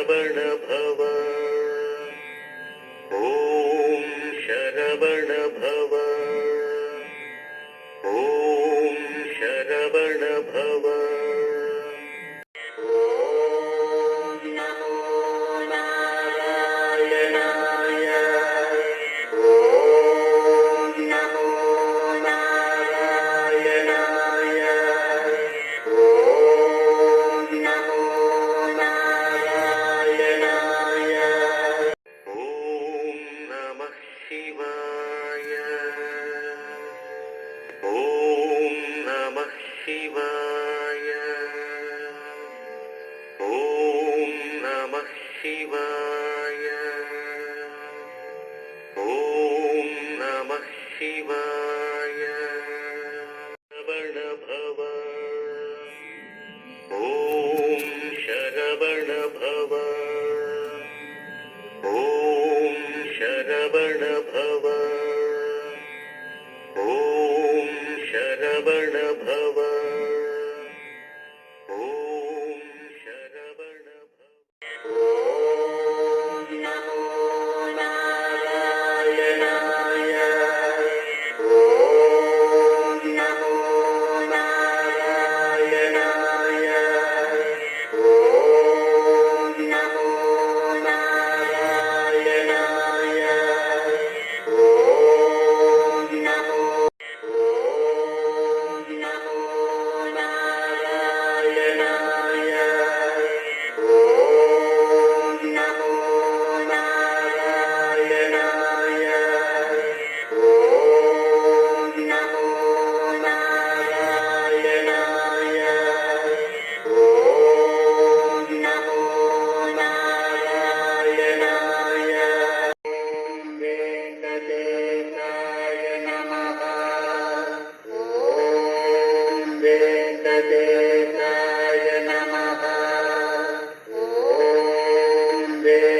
ಶರವಣ ಭವ ಓಂ ಶರವಣ ಭವ ಓಂ ಶರವಣ ಭವ ಓಂ ನಮೋ ನಾರಾಯಣಾಯ ಓಂ ನಮೋ ನಾರಾಯಣಾಯ ಓಂ ನಮೋ ನಾರಾಯಣಾಯ ಓಂ ನಮಃ ಶಿವಾಯ ಓಂ ನಮಃ ಶಿವಾಯ ಓಂ ನಮಃ ಶಿವಾಯ ಓಂ ನಮಃ ಶಿವಾಯ ಶರವಣ ಭವ ಓಂ ಶರವಣ ಭವ ಓಂ ಶರವಣ ಭವ ಓಂ ಶರವಣ ಭವ ಓಂ ಶರವಣ ಭವ ಓಂ ನಮೋ ನಾರಾಯಣಾಯ ಓಂ ನಮೋ ನಾರಾಯಣಾಯ ಓಂ ನಮೋ ನಾರಾಯಣಾಯ ಓಂ ನಮೋ ಓಂ ನಮೋ ನಾರಾಯಣಾಯ ಓಂ ನಮೋ ನಾರಾಯಣಾಯ ಓಂ ನಮೋ ನಾರಾಯಣಾಯ ಓಂ ನಮೋ ನಾರಾಯಣಾಯ ಓಂ ವೆಂಕಟೇಶಾಯ ನಮಃ ಓಂ ವೆಂಕಟೇಶಾಯ ನಮಃ ಓಂ ವೆಂಕಟೇಶಾಯ